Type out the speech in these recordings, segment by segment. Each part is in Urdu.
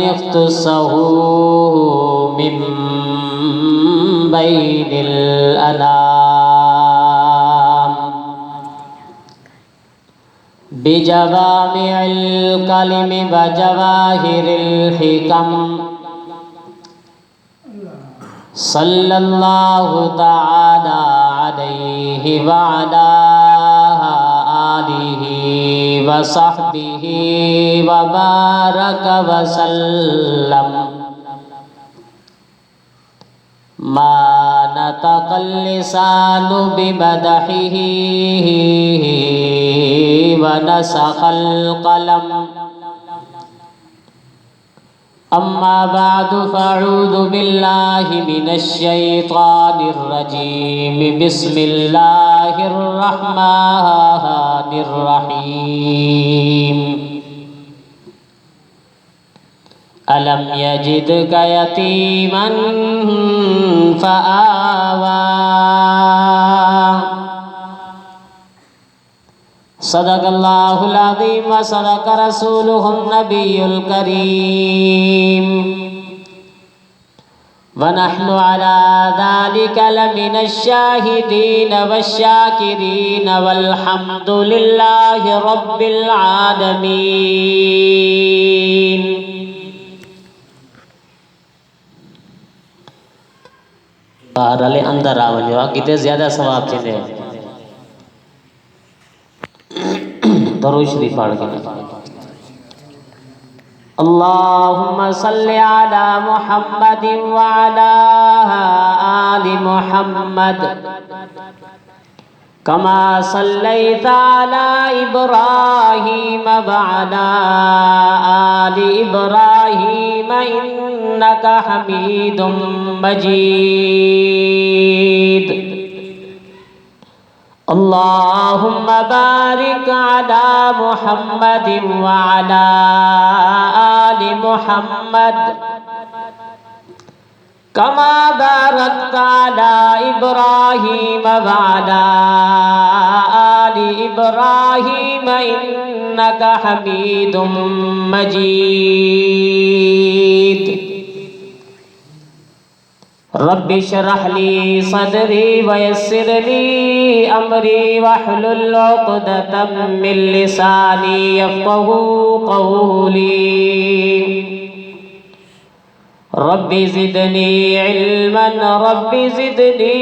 اختصه من بين الأنام بجوامع الكلم وجواهر الحكم صلى الله تعالى عليه وعلى آله وصحبه وبارك وسلم ما نطق اللسان بمدحه ونسخ القلم أما بعد فأعوذ بالله من الشيطان الرجيم بسم الله الرحمن الرحيم ألم يجدك يتيما فآوى صدق الله العظيم وصدق رسوله النبي الكريم ونحن على ذلك لمن الشاهدين والشاكرين والحمد لله رب العالمين. بہرحال اندر آ ونجو کتے زیادہ ثواب چلے درود شریف پڑھ کے اللهم صل على محمد وعلى آل محمد كما صليت على إبراهيم وعلى آل إبراهيم إنك حميد مجيد. اللهم بارك على محمد وعلى آل محمد كما باركت على إبراهيم وعلى آل إبراهيم إنك حميد مجيد. رب اشرح لي صدري ويسر لي أمري واحلل عقدة من لساني يفقهوا قولي. رب زدني علما رب زدني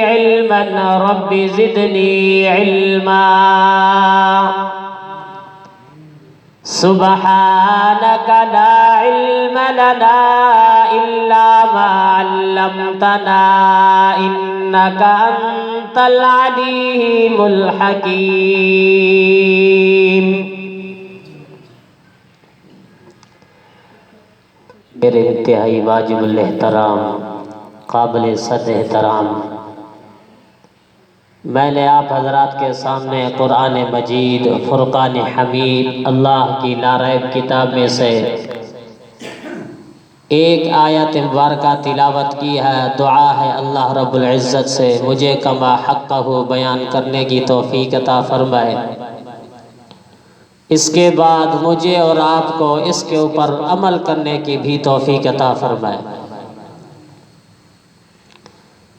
علما رب زدني علما. سبحانك لا علم لنا إلا ما علمتنا إنك أنت العليم الحكيم. میرے انتہائی واجب الاحترام قابل صد احترام، میں نے آپ حضرات کے سامنے قرآن مجید فرقان حمید اللہ کی لاریب کتاب میں سے ایک آیت مبارکہ تلاوت کی ہے. دعا ہے اللہ رب العزت سے مجھے کما حقہ بیان کرنے کی توفیق عطا فرمائے. اس کے بعد مجھے اور آپ کو اس کے اوپر عمل کرنے کی بھی توفیق عطا فرمائے.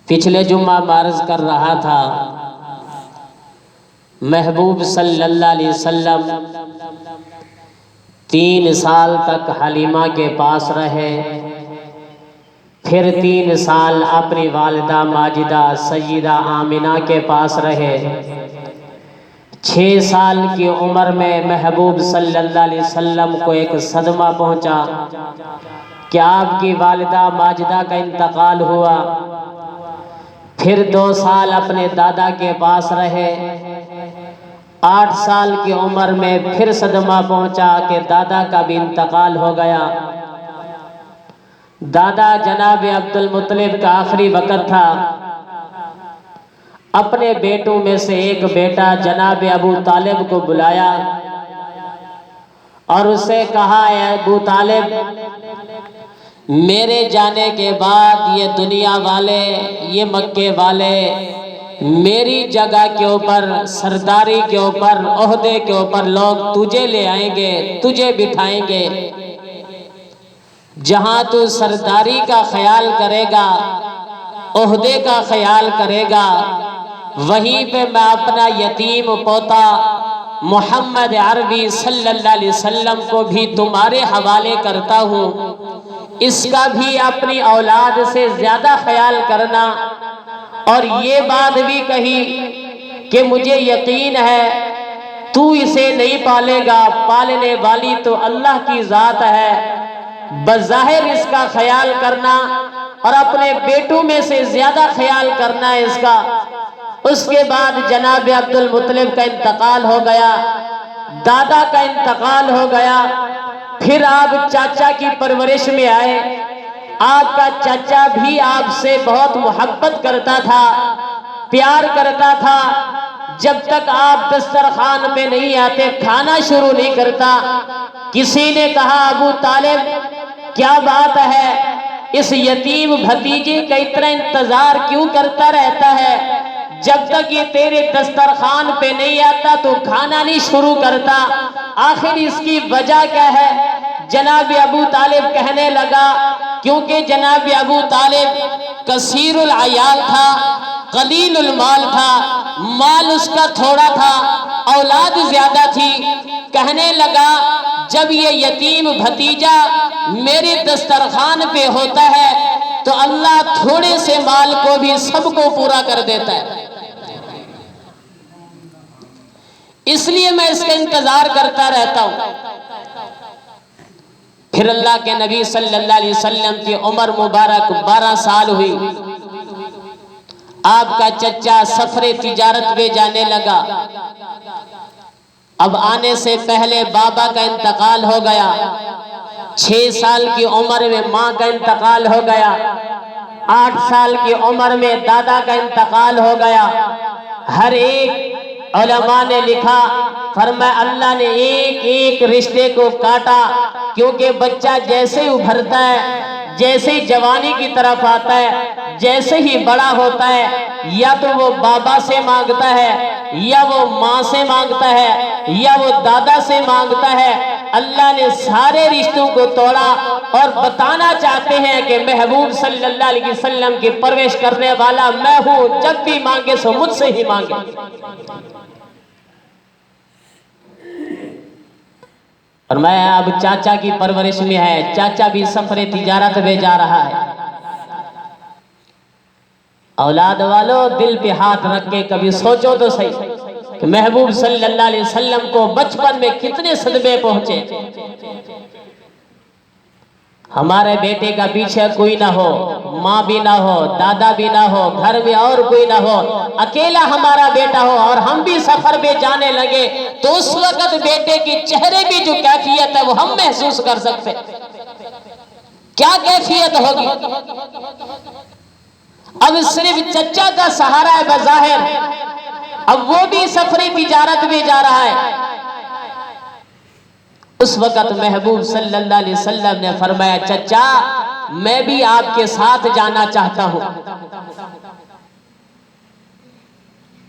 پچھلے جمعہ عرض کر رہا تھا محبوب صلی اللہ علیہ وسلم 3 سال تک حلیمہ کے پاس رہے، پھر 3 سال اپنی والدہ ماجدہ سیدہ آمنہ کے پاس رہے. 6 سال کی عمر میں محبوب صلی اللہ علیہ وسلم کو ایک صدمہ پہنچا کہ آپ کی والدہ ماجدہ کا انتقال ہوا. پھر 2 سال اپنے دادا کے پاس رہے. 8 سال کی عمر میں پھر صدمہ پہنچا کہ دادا کا بھی انتقال ہو گیا. دادا جناب عبد المطلب کا آخری وقت تھا. اپنے بیٹوں میں سے ایک بیٹا جناب ابو طالب کو بلایا اور اسے کہا اے ابو طالب، میرے جانے کے بعد یہ دنیا والے، یہ مکے والے میری جگہ کے اوپر، سرداری کے اوپر، عہدے کے اوپر لوگ تجھے لے آئیں گے، تجھے بٹھائیں گے. جہاں تو سرداری کا خیال کرے گا، عہدے کا خیال کرے گا، وہیں پہ میں اپنا یتیم پوتا محمد عربی صلی اللہ علیہ وسلم کو بھی تمہارے حوالے کرتا ہوں، اس کا بھی اپنی اولاد سے زیادہ خیال کرنا۔ اور یہ بات بھی کہی کہ مجھے یقین ہے تو اسے نہیں پالے گا، پالنے والی تو اللہ کی ذات ہے، بظاہر اس کا خیال کرنا اور اپنے بیٹوں میں سے زیادہ خیال کرنا ہے اس کا۔ اس کے بعد جناب عبد المطلب کا انتقال ہو گیا، دادا کا انتقال ہو گیا، پھر آپ چاچا کی پرورش میں آئے۔ آپ کا چاچا بھی آپ سے بہت محبت کرتا تھا، پیار کرتا تھا، جب تک آپ دسترخوان پہ نہیں آتے کھانا شروع نہیں کرتا۔ کسی نے کہا ابو طالب کیا بات ہے، اس یتیم بھتیجے کا اتنا انتظار کیوں کرتا رہتا ہے، جب تک یہ تیرے دسترخوان پہ نہیں آتا تو کھانا نہیں شروع کرتا، آخر اس کی وجہ کیا ہے؟ جناب ابو طالب کہنے لگا کیونکہ جناب ابو طالب کثیر العیال تھا، قلیل المال تھا، مال اس کا تھوڑا تھا، اولاد زیادہ تھی۔ کہنے لگا جب یہ یتیم بھتیجا میرے دسترخوان پہ ہوتا ہے تو اللہ تھوڑے سے مال کو بھی سب کو پورا کر دیتا ہے، اس لیے میں اس کا انتظار کرتا رہتا ہوں۔ پھر اللہ کے نبی صلی اللہ علیہ وسلم کی عمر مبارک 12 سال ہوئی، آپ کا چچا سفر تجارت پہ جانے لگا۔ اب آنے سے پہلے بابا کا انتقال ہو گیا، 6 سال کی عمر میں ماں کا انتقال ہو گیا، 8 سال کی عمر میں دادا کا انتقال ہو گیا۔ ہر ایک علماء نے لکھا، فرمایا اللہ نے ایک ایک رشتے کو کاٹا، کیونکہ بچہ جیسے ہی ابھرتا ہے، جیسے ہی جوانی کی طرف آتا ہے، جیسے ہی بڑا ہوتا ہے، یا تو وہ بابا سے مانگتا ہے، یا وہ ماں سے مانگتا ہے، یا وہ دادا سے مانگتا ہے۔ اللہ نے سارے رشتوں کو توڑا اور بتانا چاہتے ہیں کہ محبوب صلی اللہ علیہ وسلم کی پرورش کرنے والا میں ہوں، جب بھی مانگے سو مجھ سے ہی مانگے۔ اور میں اب چاچا کی پرورش میں ہے، چاچا بھی سفر تجارت میں جا رہا ہے۔ اولاد والو دل پہ ہاتھ رکھ کے کبھی سوچو تو صحیح کہ محبوب صلی اللہ علیہ وسلم کو بچپن میں کتنے صدمے پہنچے۔ ہمارے بیٹے کا پیچھے کوئی نہ ہو، ماں بھی نہ ہو، دادا بھی نہ ہو، گھر میں اور کوئی نہ ہو، اکیلا ہمارا بیٹا ہو اور ہم بھی سفر پہ جانے لگے تو اس وقت بیٹے کی چہرے بھی جو کیفیت ہے وہ ہم محسوس کر سکتے، کیا کیفیت ہوگی۔ اب صرف چچا کا سہارا ہے بظاہر، اب وہ بھی سفر تجارت میں جا رہا ہے۔ اس وقت محبوب صلی اللہ علیہ وسلم نے فرمایا چچا میں بھی آپ کے ساتھ جانا چاہتا ہوں۔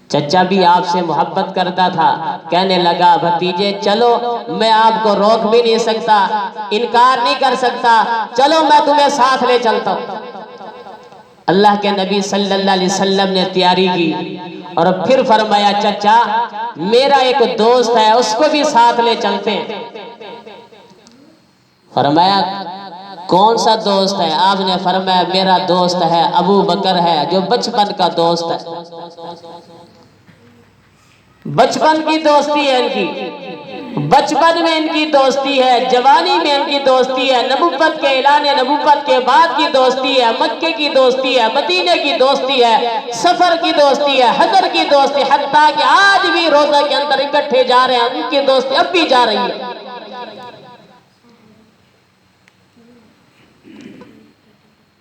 چچا بھی آپ سے محبت کرتا تھا، کہنے لگا بھتیجے چلو، میں آپ کو روک بھی نہیں سکتا، انکار نہیں کر سکتا، چلو میں تمہیں ساتھ لے چلتا ہوں۔ اللہ کے نبی صلی اللہ علیہ وسلم نے تیاری کی اور پھر فرمایا چچا میرا ایک دوست ہے، اس کو بھی ساتھ لے چلتے ہیں۔ فرمایا کون سا دوست ہے؟ آپ نے فرمایا میرا دوست ہے ابو بکر ہے، جو بچپن کا دوست ہے، بچپن کی دوستی ہے ان کی، بچپن میں ان کی دوستی ہے، جوانی میں ان کی دوستی ہے، نبوت کے اعلان نبوت کے بعد کی دوستی ہے، مکے کی دوستی ہے، مدینے کی دوستی ہے، سفر کی دوستی ہے، حضر کی دوستی، حتیٰ کہ آج بھی روزہ کے اندر اکٹھے جا رہے ہیں، ان کی دوستی اب بھی جا رہی ہے۔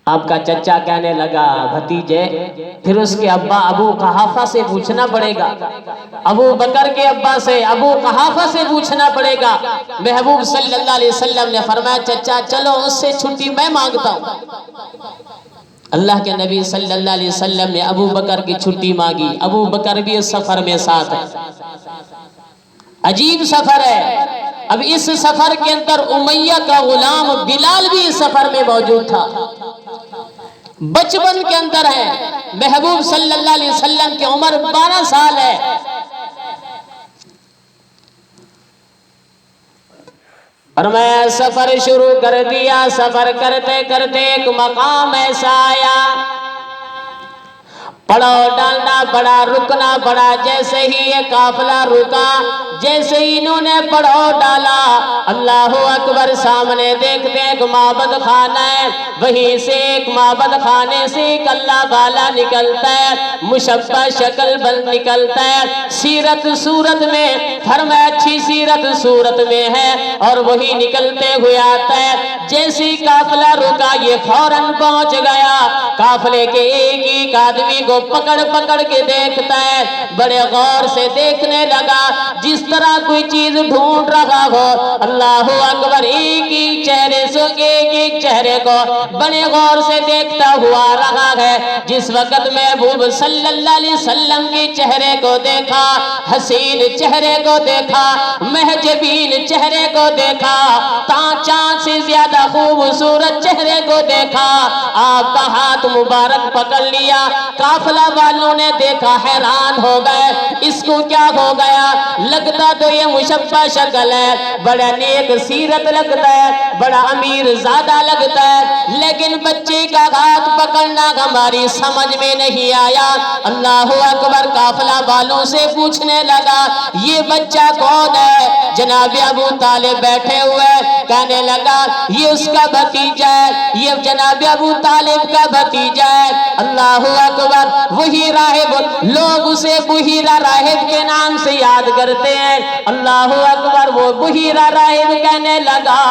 آپ کا چچا کہنے لگا بھتیجے پھر اس کے ابا ابو قحافہ سے پوچھنا پڑے گا، ابو بکر کے ابا سے ابو قحافہ سے پوچھنا پڑے گا۔ محبوب صلی اللہ علیہ وسلم نے فرمایا چچا چلو اس سے چھٹی میں مانگتا ہوں۔ اللہ کے نبی صلی اللہ علیہ وسلم نے ابو بکر کی چھٹی مانگی، ابو بکر بھی اس سفر میں ساتھ ہے، عجیب سفر ہے، اب اس سفر کے اندر امیہ کا غلام بلال بھی اس سفر میں موجود تھا، بچپن کے اندر ہے، محبوب صلی اللہ علیہ وسلم کی عمر 12 سال ہے۔ اور میں سفر شروع کر دیا، سفر کرتے کرتے ایک مقام ایسا آیا، پڑاؤ ڈالنا پڑا، رکنا پڑا۔ جیسے ہی یہ قافلہ رکا، جیسے ہی انہوں نے پڑاؤ ڈالا، اللہ اکبر، سامنے دیکھتے ایک معبد خانہ ہے، وہیں سے ایک معبد خانے سے ایک اللہ والا نکلتا ہے، مشبہ شکل بل نکلتا ہے، سیرت صورت میں، فرمایا اچھی سیرت صورت میں ہے، اور وہی نکلتے ہوئے آتا ہے۔ جیسے ہی قافلہ رکا، یہ فوراً پہنچ گیا، قافلے کے ایک ایک آدمی کو پکڑ پکڑ کے دیکھتا ہے، بڑے غور سے دیکھنے لگا، جس طرح کوئی چیز ڈھونڈ رہا ہو۔ اللہ اکبر، ایک ایک چہرے سے ایک ایک چہرے کو بڑے غور سے دیکھتا ہوا رہا ہے۔ جس وقت محبوب صلی اللہ علیہ وسلم کے چہرے کو دیکھا، حسین چہرے کو دیکھا، محجبین چہرے کو دیکھا، چاند سے زیادہ خوبصورت چہرے کو دیکھا، آپ کا ہاتھ مبارک پکڑ لیا۔ قافلہ والوں نے دیکھا، حیران ہو گئے، اس کو کیا ہو گیا؟ لگتا تو یہ مشبہ شکل ہے، بڑا نیک سیرت لگتا ہے، بڑا امیر زادہ لگتا ہے، لیکن بچے کا ہاتھ پکڑنا ہماری سمجھ میں نہیں آیا۔ اللہ اکبر، قافلہ والوں سے پوچھنے لگا، یہ بچہ کون ہے؟ جناب ابو طالب بیٹھے ہوئے، کہنے لگا یہ اس کا بھتیجا ہے، یہ جناب ابو طالب کا بھتیجا ہے۔ اللہ اکبر، وہی راہب، لوگ اسے بحیرہ راہب کے نام سے یاد کرتے ہیں۔ اللہ اکبر، وہ بحیرہ راہب کہنے لگا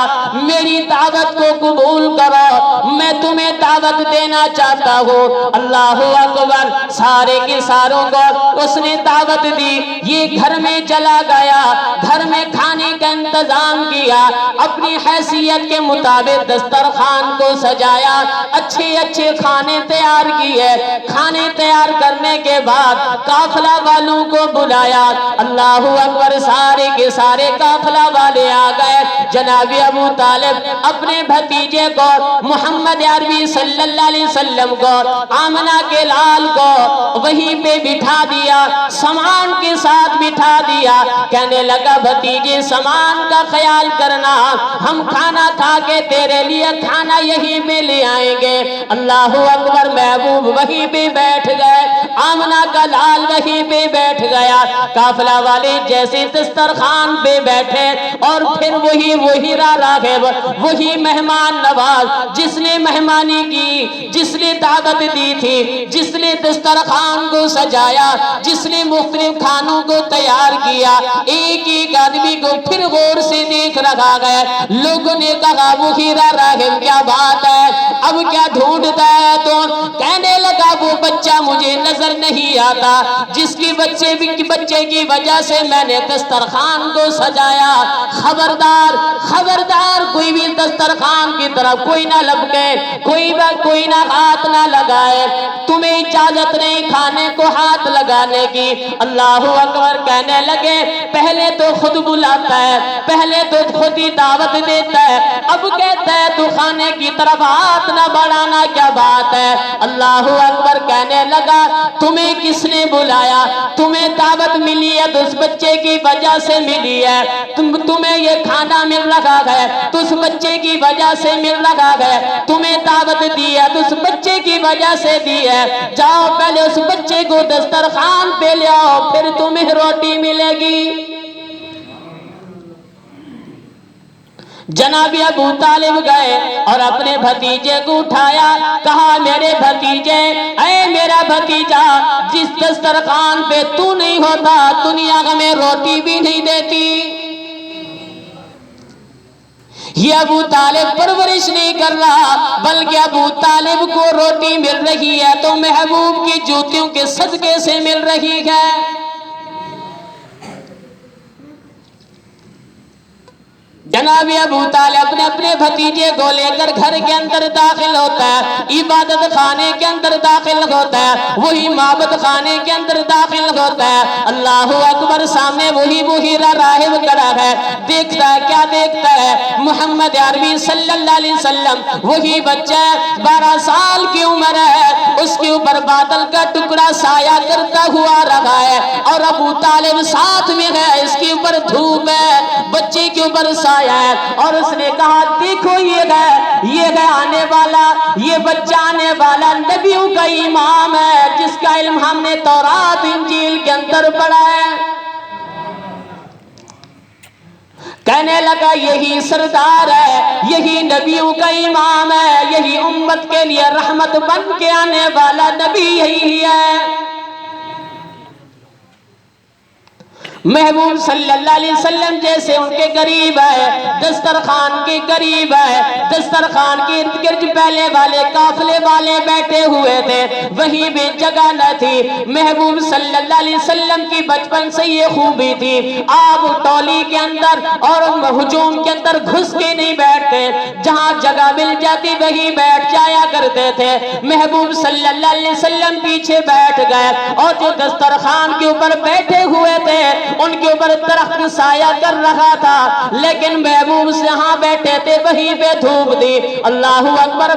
میری دعوت کو قبول کرو، میں تمہیں دعوت دینا چاہتا ہوں۔ اللہ اکبر، سارے کے ساروں کو اس نے دعوت دی، یہ گھر میں چلا گیا، گھر میں کھانے کا انتظام کیا، اپنی حیثیت کے مطابق دسترخوان کو سجایا، اچھے اچھے کھانے تیار کیے۔ کھانے تیار کرنے کے بعد قافلہ والوں کو بلایا۔ اللہ اکبر، سارے کے سارے قافلہ والے آ گئے۔ جناب ابو طالب اپنے بھتیجے کو، محمد عربی صلی اللہ علیہ وسلم کو، آمنہ کے لال کو وہیں پہ بٹھا دیا، سامان کے ساتھ بٹھا دیا۔ کہنے لگا بھتیجے سامان کا خیال کرنا، ہم کھانا کھا کے تیرے لیے کھانا یہیں پہ لے آئیں گے۔ اللہ اکبر، محبوب وہیں پہ بیٹھ گئے، آمنہ کا لال وہیں پہ بیٹھ گیا۔ قافلہ والے جیسے دسترخوان پہ بیٹھے، اور پھر وہی راغب، وہی مہمان نواز جس نے مہمانی کی، جس نے دعوت دی تھی، جس نے دسترخوان کو سجایا، جس نے مختلف کھانوں کو تیار کیا، ایک ایک آدمی کو پھر غور سے دیکھ رہا ہے۔ لوگوں نے کہا وہی راغب، کیا بات ہے، اب کیا ڈھونڈتا ہے تو؟ کہنے لگا وہ بچہ مجھے نظر نہیں آتا، جس کی بچے کی وجہ سے میں نے دسترخوان کو سجایا۔ خبردار خبردار، کوئی بھی دسترخوان کی طرف کوئی نہ لپکے، کوئی نہ ہاتھ نہ لگائے، تمہیں اجازت نہیں کھانے کو ہاتھ لگانے کی۔ اللہ اکبر، کہنے لگے پہلے تو خود بلاتا ہے، پہلے تو خود ہی دعوت دیتا ہے، اب کہتا ہے تو کھانے کی طرف ہاتھ نہ بڑھانا، کیا بات ہے؟ اللہ اکبر، کہنے لگا تمہیں کس نے بلایا؟ تمہیں دعوت ملی ہے تو اس بچے کی وجہ سے ملی ہے، تمہیں یہ کھانا مل رہا ہے تو اس بچے کی وجہ سے مل رہا ہے، تمہیں دعوت دی ہے تو اس بچے کی وجہ سے دی ہے، جاؤ پہلے اس بچے کو دسترخوان پہ لے آؤ، پھر تمہیں روٹی ملے گی۔ جناب ابو طالب گئے اور اپنے بھتیجے کو اٹھایا، کہا میرے بھتیجے، اے میرا بھتیجا، جس دسترخوان پہ تو نہیں ہوتا دنیا ہمیں روٹی بھی نہیں دیتی۔ یہ ابو طالب پرورش نہیں کر رہا، بلکہ ابو طالب کو روٹی مل رہی ہے تو محبوب کی جوتیوں کے صدقے سے مل رہی ہے۔ جناب ابو طالب نے اپنے بھتیجے کو لے کر گھر کے اندر داخل ہوتا ہے، عبادت خانے کے اندر داخل ہوتا ہے، وہی معبد خانے کے اندر داخل ہوتا ہے۔ اللہ اکبر، سامنے وہی بحیرہ راہب کھڑا ہے، دیکھتا ہے، کیا دیکھتا ہے؟ محمد عربی صلی اللہ علیہ وسلم، وہی بچہ 12 سال کی عمر ہے، اس کے اوپر بادل کا ٹکڑا سایہ کرتا ہوا رہا ہے، اور ابو طالب ساتھ میں ہے، اس کے اوپر دھوپ ہے، بچے کے اوپر سایہ ہے، اور اس نے کہا دیکھو یہ ہے آنے والا، یہ بچہ آنے والا نبیوں کا امام ہے، جس کا علم ہم نے تورات انجیل کے اندر پڑھا ہے۔ کہنے لگا یہی سردار ہے، یہی نبیوں کا امام ہے، یہی امت کے لیے رحمت بن کے آنے والا نبی یہی ہے۔ محبوب صلی اللہ علیہ وسلم جیسے ان کے قریب ہے، دسترخوان کے قریب ہے، دسترخوان کے ارد گرد پہلے والے قافلے والے بیٹھے ہوئے تھے، وہیں بھی جگہ نہ تھی۔ محبوب صلی اللہ علیہ وسلم کی بچپن سے یہ خوبی تھی، آپ ٹولی کے اندر اور ہجوم کے اندر گھس کے نہیں بیٹھتے، جہاں جگہ مل جاتی وہیں بیٹھ جایا کرتے تھے۔ محبوب صلی اللہ علیہ وسلم پیچھے بیٹھ گئے، اور جو دسترخوان کے اوپر بیٹھے ہوئے تھے ان کے اوپر درخت سایہ کر رہا تھا، لیکن محبوب جہاں بیٹھے تھے وہیں پہ دھوپ تھی۔ اللہ اکبر،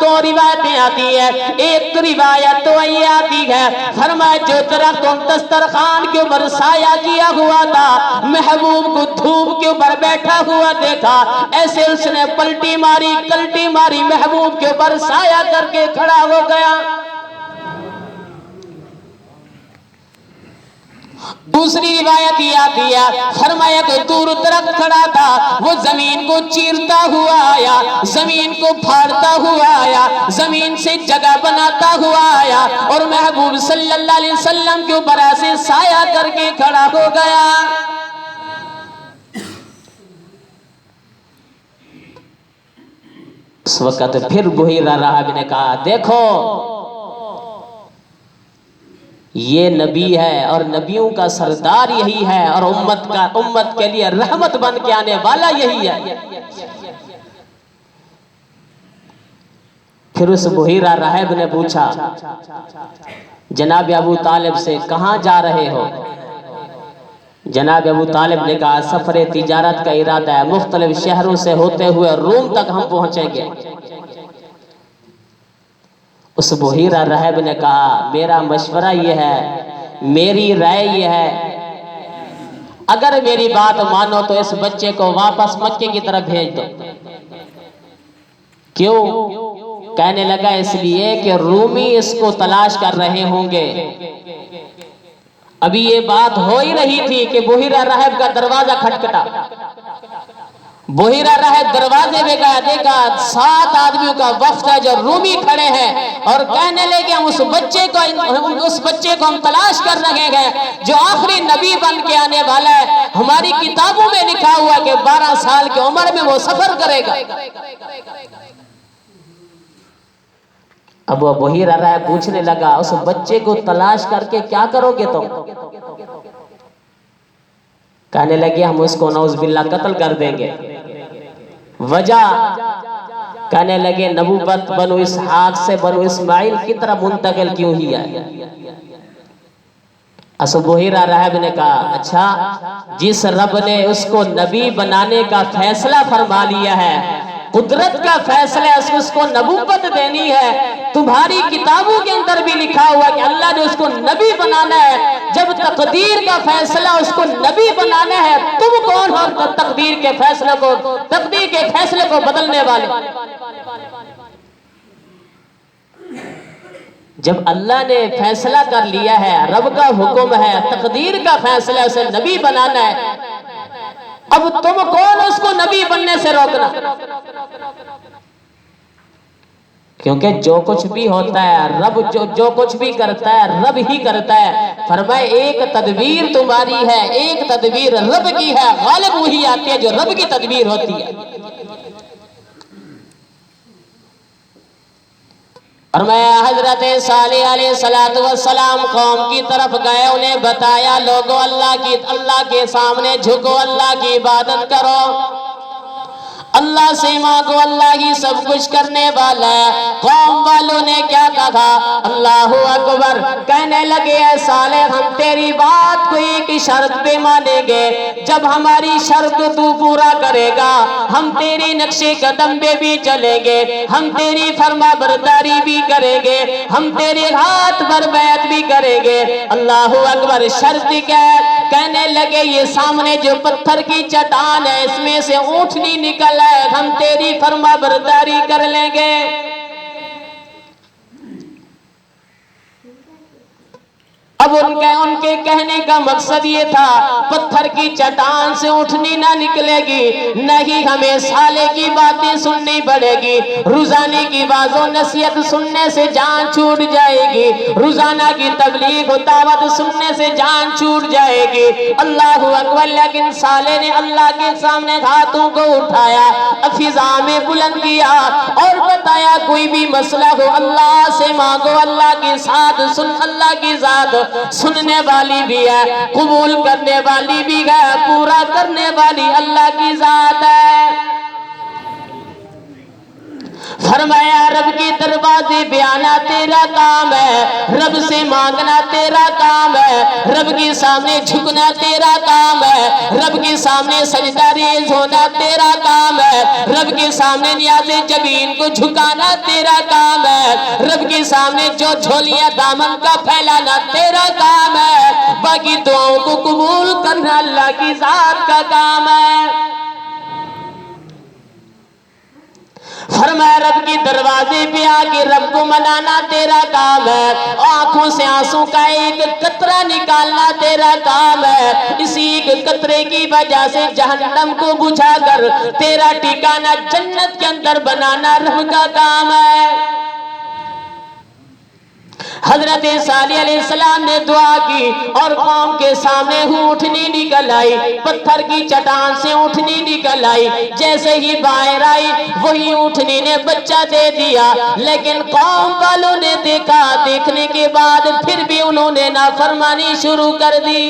دو روایتیں آتی ہیں، ایک روایت تو یہ آتی ہے، فرمایا جو درخت ان دسترخوان کے اوپر سایہ کیا ہوا تھا، محبوب کو دھوپ کے اوپر بیٹھا ہوا دیکھا، ایسے اس نے پلٹی ماری، کلٹی ماری، محبوب کے اوپر سایہ کر کے کھڑا ہو گیا۔ دوسری روایت یہ آتی ہے، فرمایا کہ دور درخت کھڑا تھا، وہ زمین کو چیرتا ہوا آیا، زمین کو پھاڑتا ہوا آیا، زمین سے جگہ بناتا ہوا آیا، اور محبوب صلی اللہ علیہ وسلم کے اوپر ایسے سایہ کر کے کھڑا ہو گیا۔ اس وقت پھر بحیرہ راہب نے کہا دیکھو یہ نبی ہے، اور نبیوں کا سردار یہی ہے، اور امت کے لیے رحمت بن کے آنے والا یہی ہے۔ پھر اس بحیرہ راہب نے پوچھا جناب ابو طالب سے کہاں جا رہے ہو؟ جناب ابو طالب نے کہا سفر تجارت کا ارادہ ہے، مختلف شہروں سے ہوتے ہوئے روم تک ہم پہنچیں گے۔ اس بحیرہ راہب نے کہا میرا مشورہ یہ ہے، میری رائے یہ ہے، اگر میری بات مانو تو اس بچے کو واپس مکے کی طرف بھیج دو۔ کیوں؟ کہنے لگا اس لیے کہ رومی اس کو تلاش کر رہے ہوں گے۔ ابھی یہ بات ہو ہی رہی تھی کہ بحیرہ راہب کا دروازہ کھٹکھٹا، بحیرہ راہب دروازے میں گیا، دیکھا 7 آدمیوں کا وفد ہے جو رومی کھڑے ہیں، اور کہنے لگے ہم اس بچے کو ہم تلاش کر رہے ہیں جو آخری نبی بن کے آنے والا ہے، ہماری کتابوں میں لکھا ہوا کہ 12 سال کی عمر میں وہ سفر کرے گا۔ اب وہ بحیرہ راہب پوچھنے لگا اس بچے کو تلاش کر کے کیا کرو گے تم؟ کہنے لگے ہم اس کو نعوذ باللہ قتل کر دیں گے۔ وجہ؟ کہنے لگے نبوت بنو اسحاق سے بنو اسماعیل کی طرح منتقل کیوں ہی ہے؟ بحیرہ راہب نے کہا اچھا، جس رب نے اس کو نبی بنانے کا فیصلہ فرما لیا ہے، قدرت کا فیصلہ اس کو نبوت دینی ہے، تمہاری کتابوں کے اندر بھی لکھا ہوا کہ اللہ نے اس کو نبی بنانا ہے، جب تقدیر کا فیصلہ اس کو نبی بنانا ہے، تم کون ہو تقدیر کے فیصلے کو بدلنے والے؟ جب اللہ نے فیصلہ کر لیا ہے، رب کا حکم ہے، تقدیر کا فیصلہ اسے نبی بنانا ہے، اب تم کون اس کو نبی بننے سے روکنا؟ کیونکہ جو کچھ بھی ہوتا ہے رب جو کچھ بھی کرتا ہے رب ہی کرتا ہے۔ فرمائے ایک تدبیر تمہاری ہے، ایک تدبیر رب کی ہے، غالب وہی آتی ہے جو رب کی تدبیر ہوتی ہے۔ فرمایا حضرت صالح علیہ السلام قوم کی طرف گئے، انہیں بتایا لوگوں اللہ کے سامنے جھکو، اللہ کی عبادت کرو۔ اللہ سے مانگو، اللہ ہی سب کچھ کرنے والا ہے۔ قوم والوں نے کیا کہا؟ اللہ اکبر، کہنے لگے اے صالح ہم تیری بات کو ایک شرط پہ مانیں گے، جب ہماری شرط تو پورا کرے گا ہم تیری نقش قدم پہ بھی چلیں گے، ہم تیری فرما برداری بھی کریں گے، ہم تیرے ہاتھ پر بیعت بھی کریں گے۔ اللہ اکبر، شرط کیا ہے؟ کہنے لگے یہ سامنے جو پتھر کی چٹان ہے اس میں سے اونٹنی نکل ہے، ہم تیری فرما برداری کر لیں گے۔ اب ان کے کہنے کا مقصد یہ تھا پتھر کی چٹان سے اونٹنی نہ نکلے گی، نہیں ہمیں سالے کی باتیں سننی پڑے گی، روزانے کی واعظ و نصیحت سننے سے جان چھوٹ جائے گی، روزانہ کی تبلیغ و دعوت سننے سے جان چھوٹ جائے گی۔ اللہ اکبر، لیکن سالے نے اللہ کے سامنے ہاتھوں کو اٹھایا، فضا میں بلند کیا اور بتایا کوئی بھی مسئلہ ہو اللہ سے مانگو، اللہ کے ساتھ سن، اللہ کی ذات سننے والی بھی ہے، قبول کرنے والی بھی ہے، پورا کرنے والی اللہ کی ذات ہے۔ فرمایا رب کے دروازے پہ آنا تیرا کام ہے، رب سے مانگنا تیرا کام ہے، رب کے سامنے جھکنا تیرا کام ہے، رب کے سامنے سجدہ ریز ہونا تیرا کام ہے، رب کے سامنے نیاز جبین کو جھکانا تیرا کام ہے، رب کے سامنے جو جھولیاں دامن کا پھیلانا تیرا کام ہے، باقی دعاؤں کو قبول کرنا اللہ کی ذات کا کام ہے۔ فرمایا رب کی دروازے پہ آگے رب کو منانا تیرا کام ہے، آنکھوں سے آنسوں کا ایک قطرہ نکالنا تیرا کام ہے، اسی ایک قطرے کی وجہ سے جہنم کو بجھا کر تیرا ٹھکانہ جنت کے اندر بنانا رب کا کام ہے۔ حضرت صالح علیہ السلام نے دعا کی اور قوم کے سامنے اونٹنی نکل آئی، پتھر کی چٹان سے اونٹنی نکل آئی، جیسے ہی باہر آئی وہی اونٹنی نے بچہ دے دیا، لیکن قوم والوں نے دیکھا، دیکھنے کے بعد پھر بھی انہوں نے نافرمانی شروع کر دی۔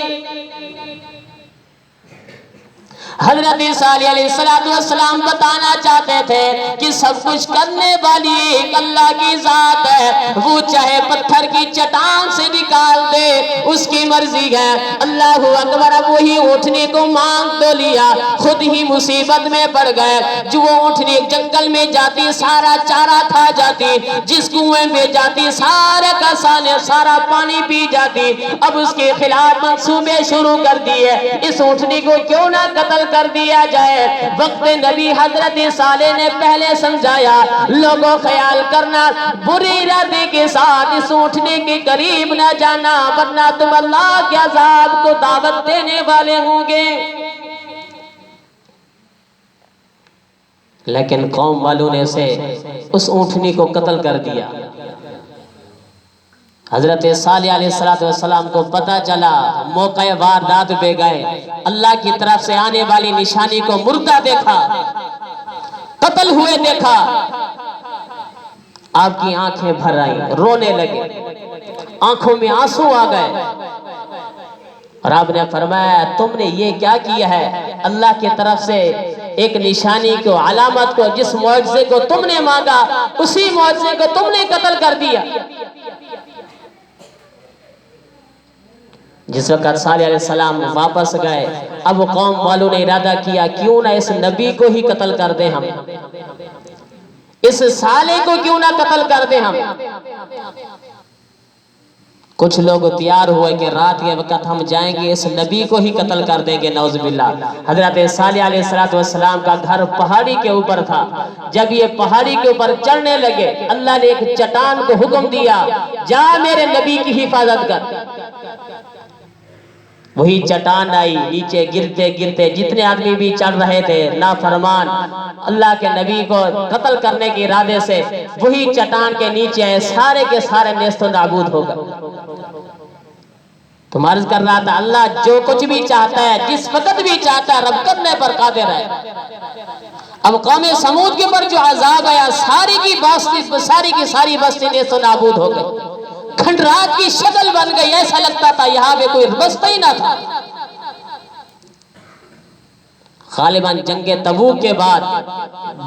حضرت صالح علیہ السلام بتانا چاہتے تھے کہ سب کچھ کرنے والی ایک اللہ کی ذات ہے، وہ چاہے پتھر کی چٹان سے نکال دے اس کی مرضی ہے۔ اللہ اکبر، اب وہی اونٹنی کو مانگ تو لیا، خود ہی مصیبت میں پڑ گئے۔ جو وہ اونٹنی جنگل میں جاتی سارا چارہ کھا جاتی، جس کنویں میں جاتی سارا کا سارا پانی پی جاتی، اب اس کے خلاف منصوبے شروع کر دیے، اس اونٹنی کو کیوں نہ قتل کر دیا جائے۔ وقت نبی حضرت صالح نے پہلے سمجھایا لوگوں خیال کرنا برے ارادے کے ساتھ اس اونٹنے کے قریب نہ جانا، ورنہ تم اللہ کے عذاب کو دعوت دینے والے ہوں گے۔ لیکن قوم والوں نے اسے اس اونٹنی کو قتل کر دیا۔ حضرت صالح علیہ السلام کو پتہ چلا، موقع واردات پہ گئے، اللہ کی طرف سے آنے والی نشانی کو مردہ دیکھا، قتل ہوئے دیکھا، آپ کی آنکھیں بھر آئیں، رونے لگے، آنکھوں میں آنسو آ گئے، اور آپ نے فرمایا تم نے یہ کیا کیا ہے؟ اللہ کی طرف سے ایک نشانی کو، علامت کو، جس معجزے کو تم نے مانگا اسی معجزے کو تم نے قتل کر دیا۔ جس وقت صالح علیہ السلام واپس گئے، اب قوم والوں نے ارادہ کیا کیوں نہ اس نبی کو ہی قتل کر دیں، ہم اس صالح کو کیوں نہ قتل کر دیں ہم۔ کچھ لوگ تیار ہوئے کہ رات کے وقت ہم جائیں گے اس نبی کو ہی قتل کر دیں گے، نعوذ باللہ۔ حضرت صالح علیہ السلام کا گھر پہاڑی کے اوپر تھا، جب یہ پہاڑی کے اوپر چڑھنے لگے اللہ نے ایک چٹان کو حکم دیا جا میرے نبی کی حفاظت کر۔ وہی چٹان آئی، نیچے گرتے گرتے جتنے آدمی بھی چڑھ رہے تھے نافرمان اللہ کے نبی کو قتل کرنے کے ارادے سے، وہی چٹان کے نیچے آئے، سارے کے سارے نیست و نابود ہو گئے۔ تم عرض کر رہا تھا اللہ جو کچھ بھی چاہتا ہے، جس وقت بھی چاہتا ہے، رب کرنے پر قادر ہے۔ اب قوم سمود کے پر جو عذاب آیا، ساری کی ساری بستی نیست و نابود ہو گئی، کھنڈرات کی شکل بن گئی، ایسا لگتا تھا یہاں پہ کوئی بستہ ہی نہ تھا۔ غالباً جنگ تبوک کے بعد،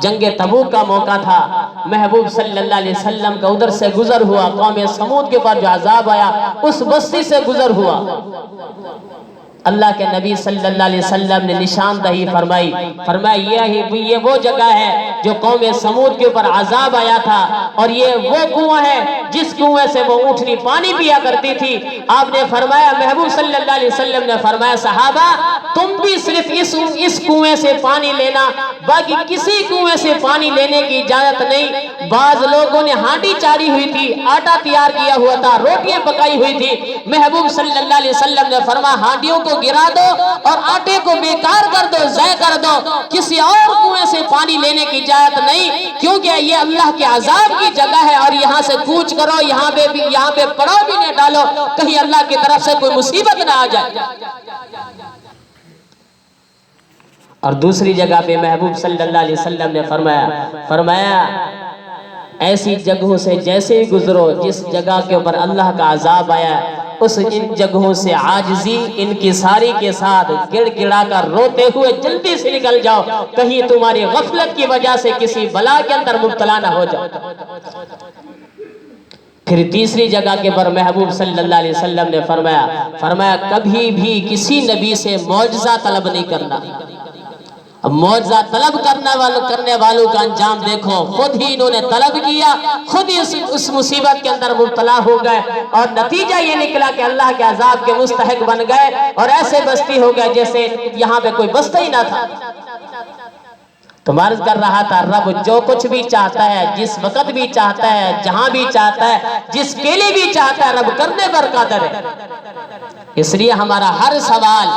جنگ تبوک کا موقع تھا، محبوب صلی اللہ علیہ وسلم کا ادھر سے گزر ہوا، قوم سمود کے بعد جو عذاب آیا اس بستی سے گزر ہوا۔ اللہ کے نبی صلی اللہ علیہ وسلم نے نشاندہی فرمائی، فرمایا یہ وہ جگہ ہے جو قوم سمود کے اوپر عذاب آیا تھا، اور یہ وہ کنواں ہے جس کنویں سے وہ اونٹنی پانی پیا کرتی تھی۔ آپ نے فرمایا، محبوب صلی اللہ علیہ وسلم نے فرمایا، صحابہ تم بھی صرف اس کنویں سے پانی لینا، باقی کسی کنویں سے پانی لینے کی اجازت نہیں۔ بعض لوگوں نے ہانڈی چاری ہوئی تھی، آٹا تیار کیا ہوا تھا، روٹیاں پکائی ہوئی تھی، محبوب صلی اللہ علیہ وسلم نے فرمایا ہانڈیوں کو گرا دو اور آٹے کو بیکار کر دو، ضائع کر دو، کسی اور کنویں سے پانی لینے کی اجازت نہیں، کیونکہ یہ اللہ کے عذاب کی جگہ ہے، اور یہاں سے کوچ کرو، یہاں پہ پڑاؤ بھی نہ ڈالو، کہیں اللہ کی طرف سے کوئی مصیبت نہ آ جائے۔ اور دوسری جگہ پہ محبوب صلی اللہ علیہ وسلم نے فرمایا ایسی جگہوں سے جیسے ہی گزرو جس جگہ کے اوپر اللہ کا عذاب آیا، ان جگہوں سے عاجزی انکساری کے ساتھ گڑ گڑا کر روتے ہوئے جلدی سے نکل جاؤ، کہیں تمہاری غفلت کی وجہ سے کسی بلا کے اندر مبتلا نہ ہو جاؤ۔ پھر تیسری جگہ کے پر محبوب صلی اللہ علیہ وسلم نے فرمایا کبھی بھی کسی نبی سے معجزہ طلب نہیں کرنا۔ اب معجزہ طلب کرنے والوں کا انجام دیکھو، خود ہی انہوں نے طلب کیا، خود ہی اس مصیبت کے اندر مبتلا ہو گئے، اور نتیجہ یہ نکلا کہ اللہ کے عذاب کے مستحق بن گئے، اور ایسے بستی ہو گئے جیسے یہاں پہ کوئی بستہ ہی نہ تھا۔ تو عرض کر رہا تھا، رب جو کچھ بھی چاہتا ہے، جس وقت بھی چاہتا ہے، جہاں بھی چاہتا ہے، جس کے لیے بھی چاہتا ہے، رب کرنے پر قادر ہے۔ اس لیے ہمارا ہر سوال،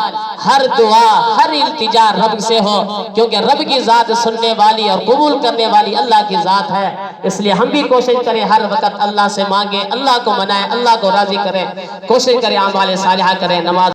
ہر دعا، ہر التجا رب سے ہو، کیونکہ رب کی ذات سننے والی اور قبول کرنے والی اللہ کی ذات ہے۔ اس لیے ہم بھی کوشش کریں ہر وقت اللہ سے مانگیں، اللہ کو منائیں، اللہ کو راضی کریں، کوشش کریں اعمال صالحہ کریں، نماز